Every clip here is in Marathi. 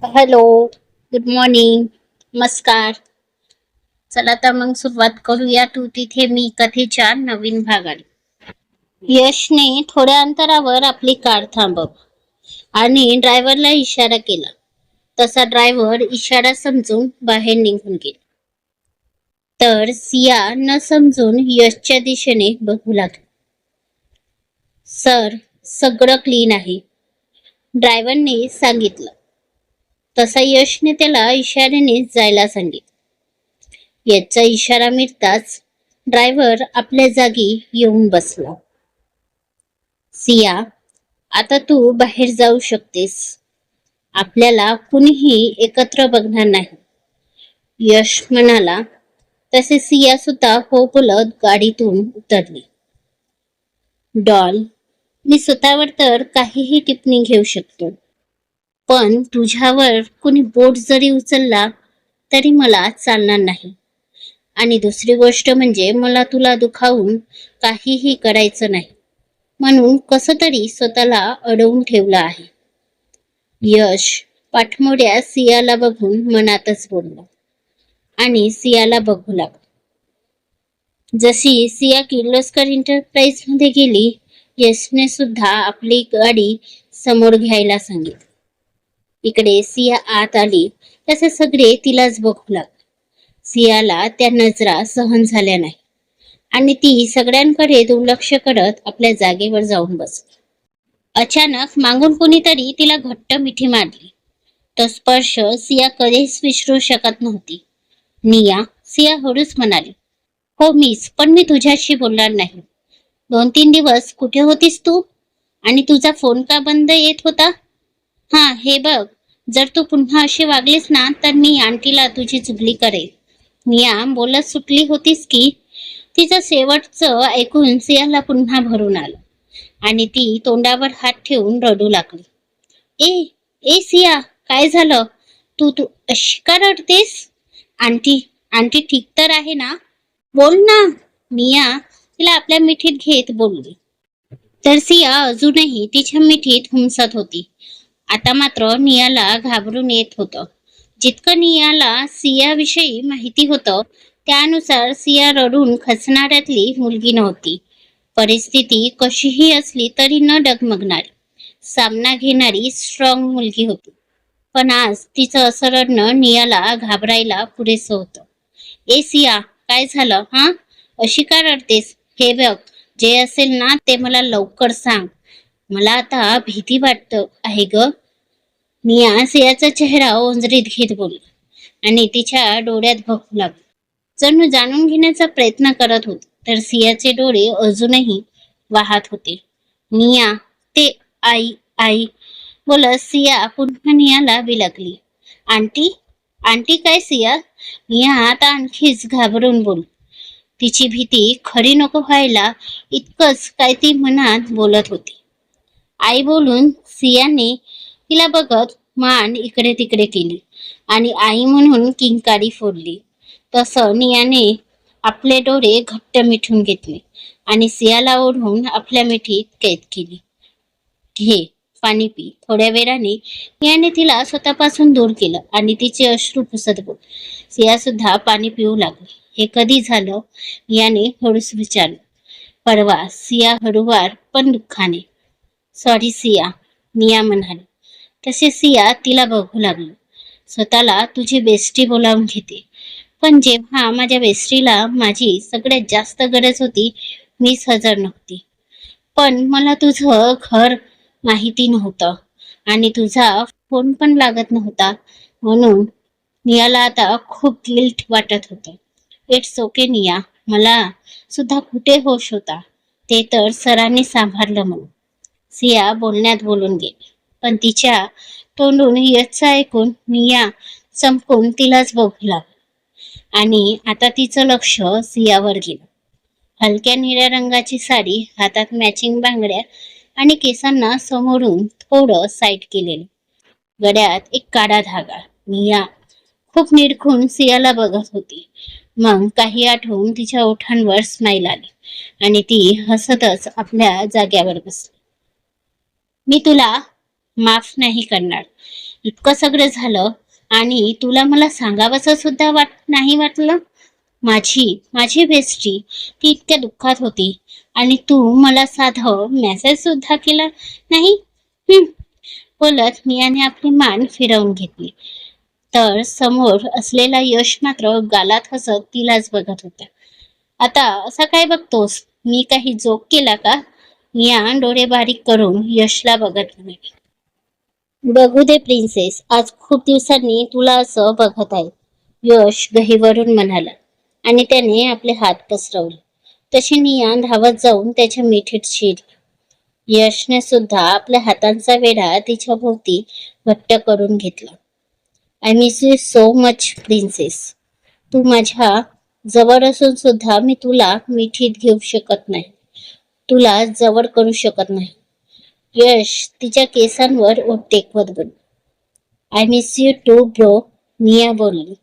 हॅलो, गुड मॉर्निंग, नमस्कार. चला तर मग सुरुवात करूया. तू तिथे मी कथेच्या नवीन भागाला. यशने थोड्या अंतरावर आपली कार थांबव आणि ड्रायव्हरला इशारा केला. तसा ड्रायव्हर इशारा समजून बाहेर निघून गेला. तर सिया न समजून यशच्या दिशेने बघू लागली. सर, सगळं क्लीन आहे, ड्रायव्हरने सांगितलं. तसा यशने त्याला इशाऱ्याने जायला सांगितलं. याचा इशारा मिळताच ड्रायव्हर आपल्या जागी येऊन बसला. सिया, आता तू बाहेर जाऊ शकतेस. आपल्याला कुणीही एकत्र बघणार नाही, यश म्हणाला. तसे सिया सुद्धा हो बोलत गाडीतून उतरली. डॉल, मी स्वतःवर तर काहीही टिप्पणी घेऊ शकतो, पण तुझ्यावर कुणी बोट जरी उचलला तरी मला चालणार नाही. आणि दुसरी गोष्ट म्हणजे मला तुला दुखावून काहीही करायचं नाही, म्हणून कसं तरी स्वतःला अडवून ठेवलं आहे. यश पाठमोड्या सियाला बघून मनातच बोलला आणि सियाला बघू लागला. जशी सिया किर्लोस्कर एंटरप्राइज मध्ये गेली, यशने सुद्धा आपली गाडी समोर घ्यायला सांगितलं. इकडे सिया आत आली तसे सगळे तिलाच बघू लागले. सियाला त्या नजरा सहन झाल्या नाही आणि ती सगळ्यांकडे दुर्लक्ष करत आपल्या जागेवर जाऊन बसली. अचानक मागून कोणीतरी तिला घट्ट मिठी मारली. तो स्पर्श सिया कधीच विसरू शकत नव्हती. निया, सिया हळूच म्हणाली. हो मिस, पण मी तुझ्याशी बोलणार नाही. 2-3 दिवस कुठे होतीस तू? आणि तुझा फोन का बंद येत होता? हा, हे बघ, जर तू पुन्हा अशी वागलीस ना तर मी आंटीला तुझी चुगली करेल. निया बोलत सुटली होतीस की तिचं शेवटचं ऐकून सियाला पुन्हा भरून आलं आणि ती तोंडावर हात ठेवून रडू लागली. ए ए सिया, काय झालं? तू तू अशी का रडतेस? आंटी आंटी ठीक तर आहे ना? बोल ना. निया तिला आपल्या मिठीत घेत बोलली. तर सिया अजूनही तिच्या मिठीत हुमसत होती. आता मात्र नियाला घाबरून येत होतं. जितकं नियाला सियाविषयी माहिती होतं त्यानुसार सिया रडून खचणाऱ्यातली मुलगी नव्हती. परिस्थिती कशीही असली तरी न डगमगणारी, सामना घेणारी स्ट्रॉंग मुलगी होती. पण आज तिचं असं रडणं नियाला घाबरायला पुरेसं होतं. ए सिया, काय झालं हा? अशी का रडतेस? हे बघ, जे असेल ना ते मला लवकर सांग. मला आता भीती वाटत आहे ग. निया सियाचा चेहरा ओंजरीत घेत बोलली आणि तिच्या डोळ्यात बघू लागली, जणू जाणून घेण्याचा प्रयत्न करत होती. तर सियाचे डोळे अजूनही वाहत होते. निया, ते आई आई बोलत सिया पुन्हा नियाला बिलकली. आंटी आंटी काय सिया? निया आता आणखीच घाबरून बोल. तिची भीती खरी नको व्हायला इतकंच काय ती मनात बोलत होती. आई बोलून सियाने तिला बघत मान इकडे तिकडे केली आणि आई म्हणून किंकारी फोडली. तसं नियाने आपले डोळे घट्ट मिठून घेतले आणि सियाला ओढून आपल्या मिठीत कैद केली. घे, पाणी पी. थोड्या वेळाने नियाने तिला स्वतःपासून दूर केलं आणि तिचे अश्रू पुसत बोल. सिया सुद्धा पाणी पिऊ लागली. हे कधी झालं? नियाने हळूच विचारलं. परवा, सिया हळूवार पण दुःखाने. सॉरी सिया, निया म्हणाली. तसे सिया तिला बघू लागली. स्वतःला तुझी बेस्टी बोलावून घेते, पण जेव्हा माझ्या बेस्टीला माझी सगळ्यात जास्त गरज होती मीच हजर नव्हती. पण मला तुझं घर माहिती नव्हतं आणि तुझा फोन पण लागत नव्हता, म्हणून नियाला आता खूप गिल्ट वाटत होतं. इट्स ओके निया, मला सुद्धा कुठे होश होता, ते तर सरांनी सांभाळलं म्हणून. सिया बोलण्यात बोलून गेली, पण तिच्या तोंडून यशचं ऐकून निया चमकून तिलाच बघू लागली आणि आता तिचं लक्ष सियावर गेलं. हलक्या निळ्या रंगाची साडी, हातात मॅचिंग बांगड्या आणि केसांना समोरून थोडं साईड केलेलं, गळ्यात एक काळा धागा. निया खूप निरखून सियाला बघत होती. मग काही आठवून तिच्या ओठांवर स्माईल आली आणि ती हसतच आपल्या जाग्यावर बसली. मी तुला माफ नाही करणार. इतकं सगळं झालं आणि तुला मला सांगावंसं सुद्धा नाही वाटलं. माझी बेस्टी ती इतक्या दुःखात होती आणि तू मला साधं मेसेज सुद्धा केला नाही. हं. बोलत मियाने आपली मान फिरवून घेतली. तर समोर असलेला यश मात्र गालात हसत तिलाच बघत होता. आता असा काय बघतोस? मी काही जोक केला का? मिया डोळे बारीक करून यशला बघत म्हणाली. बघू दे प्रिन्सेस, आज खूप दिवसांनी तुला असं बघत आहे, यश गहिवरून म्हणाला आणि त्याने आपले हात पसरवले. तशी निया धावत जाऊन त्याच्या मिठीत शिरली. यशने सुद्धा आपल्या हातांचा वेढा तिच्या भोवती घट्ट करून घेतला. I miss you so much princess. तू माझ्या जवळ असून सुद्धा मी तुला मिठीत घेऊ शकत नाही, तुला जवळ करू शकत नाही. यश तिच्या केसांवर ओठ टेकवत बोलली. I miss you too bro, Niya बोलली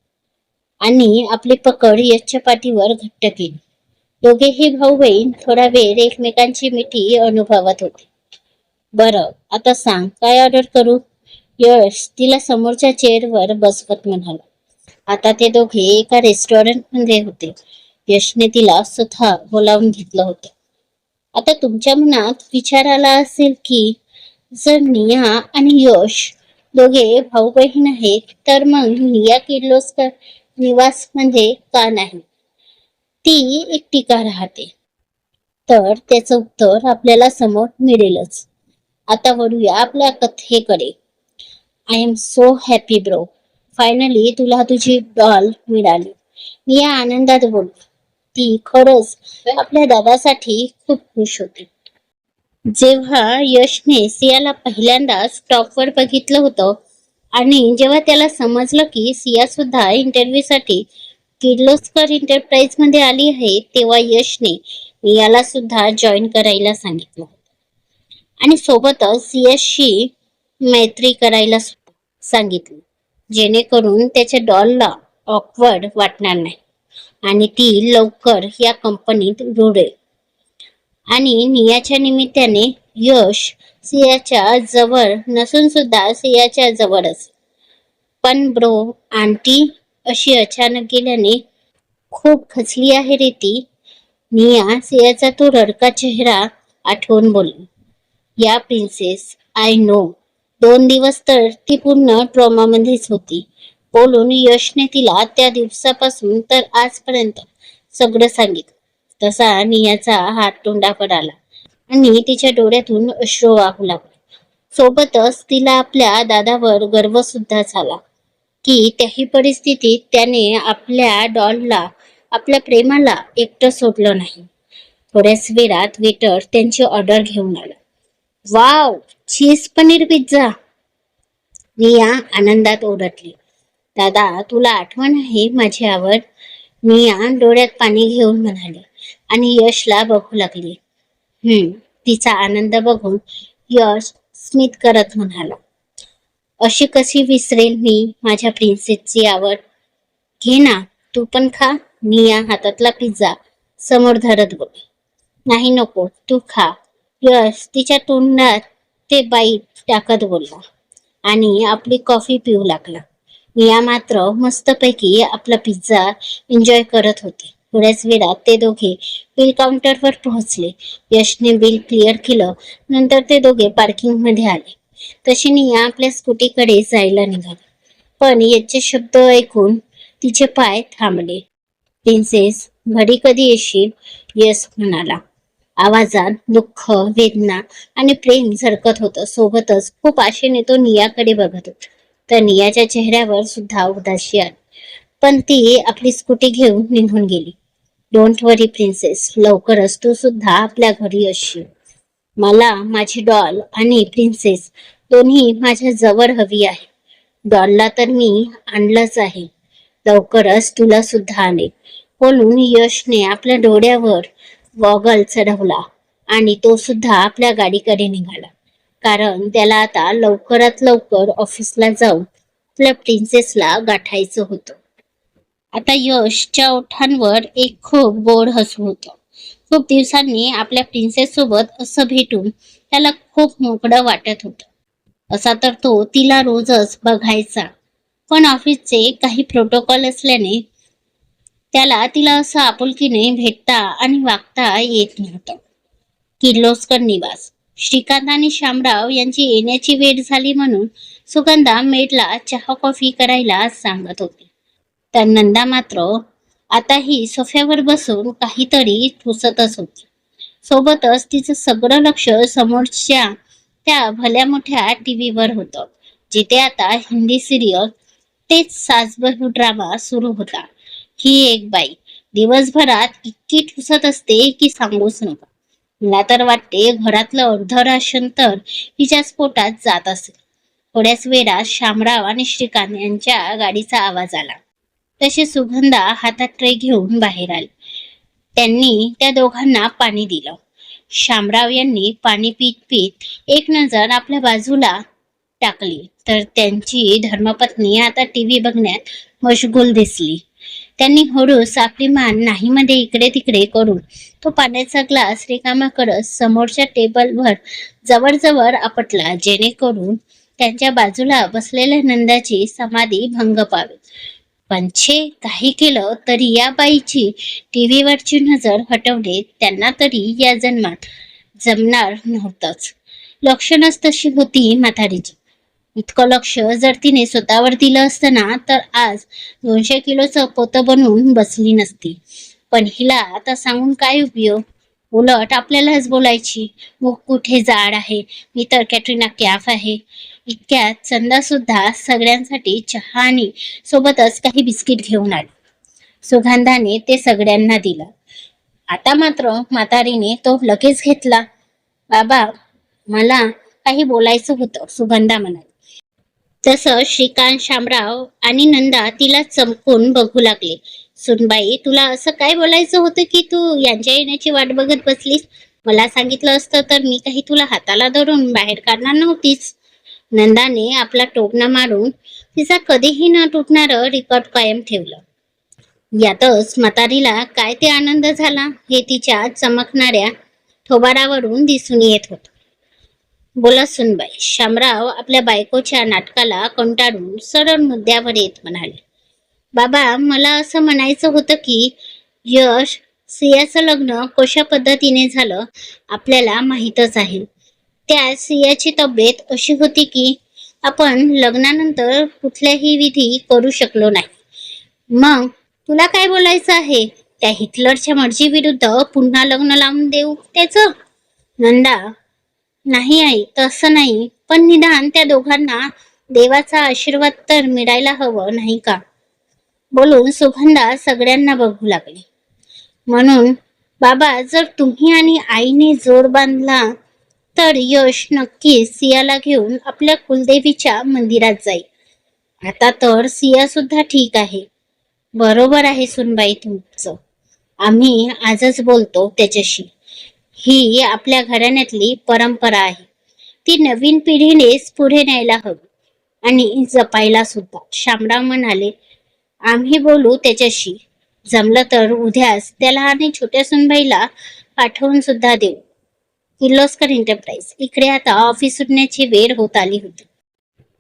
आणि आपली पकड यशच्या पाठीवर घट्ट केली. दोघेही भाऊ बहीण थोडा वेळ एकमेकांची मिठी अनुभवत होते. बरं, आता सांग काय ऑर्डर करू? यश तिला समोरच्या चेअरवर बसवत म्हणाला. आता ते दोघे एका रेस्टॉरंट मध्ये होते. यशने तिला स्वतः बोलावून घेतलं होतं. आता तुमच्या मनात विचार आला असेल की जर निया आणि यश दोघे भाऊ बहीण आहेत तर मग निया किर्लोस्कर निवास मध्ये का नाही, ती एकटी का राहते? तर त्याचं उत्तर आपल्याला समोर मिळेलच. आता वळूया आपल्या कथेकडे. I am so happy bro, finally तुला तुझी डॉल मिळाली. निया आनंदात बोलली. ती खरंच आपल्या दादासाठी खूप खुश होती. जेव्हा यशने सियाला पहिल्यांदाच टॉपवर बघितलं होतं आणि जेव्हा त्याला समजलं की सिया सुद्धा इंटरव्ह्यू साठी किर्लोस्कर एंटरप्राइज मध्ये आली आहे, तेव्हा यशने नियाला सुद्धा जॉईन करायला सांगितलं आणि सोबतच सियाशी मैत्री करायला सांगितलं, जेणेकरून त्याच्या डॉलला ऑकवर्ड वाटणार नाही आणि ती लवकर या कंपनीत रुळेल. आणि नियाच्या निमित्ताने यश सियाच्या जवळ नसून सुद्धा सियाच्या जवळच. पण ब्रो, आंटी अशी अचानक गेल्याने खूप खचली आहे रे ती. निया सियाचा तो रडका चेहरा आठवून बोलली. या प्रिन्सेस, आय नो. 2 दिवस तर ती पूर्ण ट्रॉमा मध्येच होती. बोलून यशने तिला त्या दिवसापासून तर आजपर्यंत सगळं सांगितलं. तसा नियाचा हात तोंडावर आला आणि तिच्या डोळ्यातून अश्रू वाहू लागले. सोबतच तिला आपल्या दादावर गर्व सुद्धा झाला की त्याही परिस्थितीत त्याने आपल्या डॉलला, आपल्या प्रेमाला एकटं सोडलं नाही. थोड्याच वेळात वेटर त्यांची ऑर्डर घेऊन आला. वाव, चीज पनीर पिझ्झा. निया आनंदात ओरडली. दादा, तुला आठवण आहे माझी आवड? निया डोळ्यात पाणी घेऊन म्हणाली आणि यशला बघू लागली. तिचा आनंद बघून यश स्मित करत म्हणाला. अशी कशी विसरेल मी माझ्या प्रिन्सेसची आवड. घे ना, तू पण खा. निया हातातला पिझ्झा समोर धरत बोलली. नाही नको, तू खा. यश तिच्या तोंडात ते बाईट टाकत बोलला आणि आपली कॉफी पिऊ लागला. निया मात्र मस्तपैकी आपला पिझ्झा एन्जॉय करत होती. थोड्याच वेळात ते दोघे बिल काउंटरवर पोहोचले. यशने बिल क्लिअर केलं. नंतर ते दोघे पार्किंग मध्ये आले. तशी निया आपल्या स्कूटीकडे जायला निघाली, पण याचे शब्द ऐकून तिचे पाय थांबले. प्रिन्सेस, घरी कधी येशील? यश म्हणाला. आवाजात दुःख, वेदना आणि प्रेम झळकत होतं. सोबतच खूप आशेने तो नियाकडे बघत होता. तर नियाच्या चेहऱ्यावर सुद्धा उदासी आली, पण ती आपली स्कूटी घेऊन निघून गेली. डोंट वरी प्रिन्सेस, लवकरच तू सुद्धा आपल्या घरी येशील. मला माझी डॉल आणि प्रिन्सेस दोन्ही माझ्या जवळ हवी आहे. डॉलला तर मी आणलंच आहे, लवकरच तुला सुद्धा आणेल. बोलून यशने आपल्या डोळ्यावर गॉगल चढवला आणि तो सुद्धा आपल्या गाडीकडे निघाला, कारण त्याला आता लवकरात लवकर ऑफिसला जाऊन आपल्या प्रिन्सेसला गाठायचं होतं. आता यशच्या ओठांवर एक खूप गोड हसू होतं. खूप दिवसांनी आपल्या प्रिन्सेस सोबत असं भेटून त्याला खूप मोकळं वाटत होतं. असा तर तो तिला रोजच बघायचा, पण ऑफिसचे काही प्रोटोकॉल असल्याने त्याला तिला असं आपुलकीने भेटता आणि वागता येत नव्हतं. किर्लोस्कर निवास. श्रीकांत आणि शामराव यांची येण्याची वेळ झाली म्हणून सुगंधा मेडला चहा कॉफी करायला सांगत होती. तर नंदा मात्र आताही सोफ्यावर बसून काहीतरी पुसतच होती. सोबतच तिचं सगळं लक्ष समोरच्या त्या भल्या मोठ्या टीव्हीवर होतं, जिथे आता हिंदी सिरियल तेच सासबहू ड्रामा सुरू होता. ही एक बाई दिवसभरात इतकी ठुसत असते की सांगूच नका. मला तर वाटते घरातलं अर्ध राशन तर हिच्याच पोटात जात असेल. थोड्याच वेळात शामराव आणि श्रीकांत यांच्या गाडीचा आवाज आला. तशी सुगंधा हातात ट्रे घेऊन बाहेर आली. त्यांनी त्या दोघांना पाणी दिलं. शामराव यांनी पाणी पीत पीत एक नजर आपल्या बाजूला टाकली तर त्यांची धर्मपत्नी आता टीव्ही बघण्यात मशगूल दिसली. त्यांनी हळूच आपली मान नाहीमध्ये इकडे तिकडे करून तो पाण्याचा ग्लास रिकामा करत समोरच्या टेबलवर जवळजवळ आपटला, जेणेकरून त्यांच्या बाजूला बसलेल्या नंदाची समाधी भंग पावेल. पण छे, काही केलं तरी या बाईची टीव्हीवरची नजर हटवणे त्यांना तरी या जन्मात जमणार नव्हतंच. लक्षणच तशी होती म्हातारीची. इतकं लक्ष जर तिने स्वतःवर दिलं असतं ना, तर आज 200 किलोचं पोतं बनवून बसली नसती. पण हिला आता सांगून काय उपयोग? उलट आपल्यालाच बोलायची, मुख कुठे जाड आहे, मी तर कॅटरीना कॅफ आहे. इतक्यात चंदा सुद्धा सगळ्यांसाठी चहा आणि सोबतच काही बिस्किट घेऊन आली. सुगंधाने ते सगळ्यांना दिलं. आता मात्र म्हातारीने तो लगेच घेतला. बाबा, मला काही बोलायचं होतं, सुगंधा म्हणाली. तसं श्रीकांत, शामराव आणि नंदा तिला चमकून बघू लागले. सुनबाई, तुला असं काय बोलायचं होतं की तू यांच्या येण्याची वाट बघत बसलीस? मला सांगितलं असतं तर मी काही तुला हाताला धरून बाहेर काढणार नव्हतीच. नंदाने आपला टोपणा मारून तिचा कधीही न तुटणारं रेकॉर्ड कायम ठेवलं. यातच म्हातारीला काय ते आनंद झाला हे तिच्या चमकणाऱ्या थोबाडावरून दिसून येत होतं. बोला सुनबाई. शामराव आपल्या बायकोच्या नाटकाला कंटाळून सरळ मुद्द्यावर येत म्हणाले. बाबा, मला असं म्हणायचं होतं की यश सियाचं लग्न कशा पद्धतीने झालं आपल्याला माहीतच आहे. त्या सियाची तब्येत अशी होती की आपण लग्नानंतर कुठल्याही विधी करू शकलो नाही. मग तुला काय बोलायचं आहे? त्या हिटलरच्या मर्जी विरुद्ध पुन्हा लग्न लावून देऊ त्याचं? नंदा, नाही आई, तसं नाही, पण निदान त्या दोघांना देवाचा आशीर्वाद तर मिळायला हवं नाही का? बोलून सुगंधा सगळ्यांना बघू लागली. म्हणून बाबा, जर तुम्ही आणि आईने जोर बांधला तर यश नक्कीच सियाला घेऊन आपल्या कुलदेवीच्या मंदिरात जाईल. आता तर सिया सुद्धा ठीक आहे. बरोबर आहे सुनबाई तुमचं. आम्ही आजच बोलतो त्याच्याशी. ही आपल्या घराण्यातली परंपरा आहे. ती नवीन पिढीनेच पुढे न्यायला हवी आणि जपायला सुद्धा. शामराव म्हणाले, आम्ही बोलू त्याच्याशी. जमलं तर उद्याच त्याला आणि छोट्या सुनबाईला पाठवून सुद्धा देऊ. किर्लोस्कर एंटरप्राइज. इकडे आता ऑफिस सुटण्याची वेळ होत आली होती.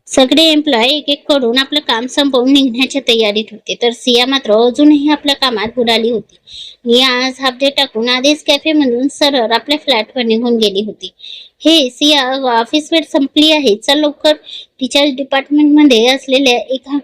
सगळे एम्प्लॉय एक एक करून आपलं काम संपवून निघण्याच्या तयारीत होते, तर सिया मात्र अजूनही आपल्या कामात बुडाली होती. निया आज हाफ डे टाकून आधीच कॅफे मधून सरळ आपल्या फ्लॅटवर निघून गेली होती. हे सिया, ऑफिस वेळ संपली आहे, चल लवकर. टीचर्स डिपार्टमेंट मध्ये असलेल्या एका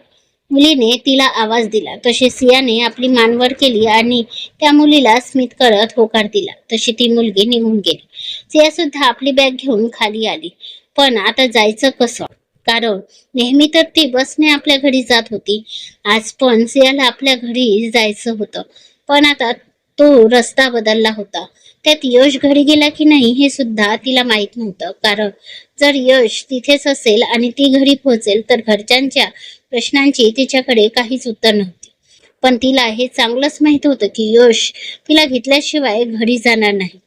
मुलीने तिला आवाज दिला. तशी सियाने आपली मान वर केली आणि त्या मुलीला स्मित करत होकार दिला. तशी ती मुलगी निघून गेली. सिया सुद्धा आपली बॅग घेऊन खाली आली. पण आता जायचं कसं? कारण नेहमी तर ती बसने आपल्या घरी जात होती. आज पण सियाला आपल्या घरी जायचं होतं, पण आता तो रस्ता बदलला होता. त्यात यश घरी गेला की नाही हे सुद्धा तिला माहित नव्हतं. कारण जर यश तिथेच असेल आणि ती घरी पोहोचेल तर घरच्यांच्या प्रश्नांची तिच्याकडे काहीच उत्तर नव्हती. पण तिला हे चांगलंच माहित होतं की यश तिला घेतल्याशिवाय घरी जाणार नाही.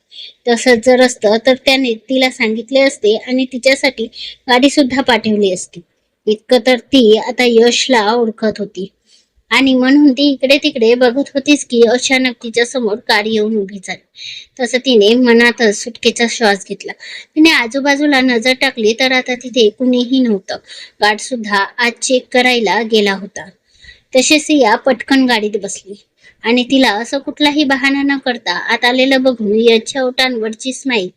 तसंच जर असतं तर त्याने तिला सांगितले असते आणि तिच्यासाठी गाडी सुद्धा पाठवली असती. इतकं तर ती आता यशला ओळखत होती. आणि म्हणून ती इकडे तिकडे बघत होतीच की अचानक तिच्या समोर कार येऊन उभी झाली. तसं तिने मनातच सुटकेचा श्वास घेतला. तिने आजूबाजूला नजर टाकली तर आता तिथे कुणीही नव्हतं. गार्ड सुद्धा आत चेक करायला गेला होता. तशी सिया पटकन गाडीत बसली आणि तिला असं कुठलाही बहाणा न करता आत आलेलं बघून याच्या ओठांवरची स्माईल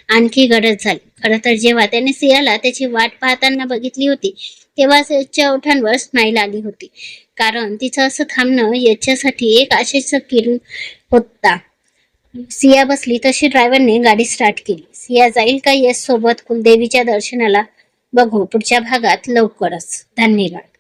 आणखी गडद झाली. खरं तर जेव्हा त्याने सियाला त्याची वाट पाहताना बघितली होती तेव्हाच याच्या ओठांवर स्माईल आली होती. कारण तिचं असं थांबणं याच्यासाठी एक आशेचा किरण होता. सिया बसली तशी ड्रायव्हरने गाडी स्टार्ट केली. सिया जाईल का यश सोबत कुलदेवीच्या दर्शनाला? बघू पुढच्या भागात लवकरच. धन्यवाद.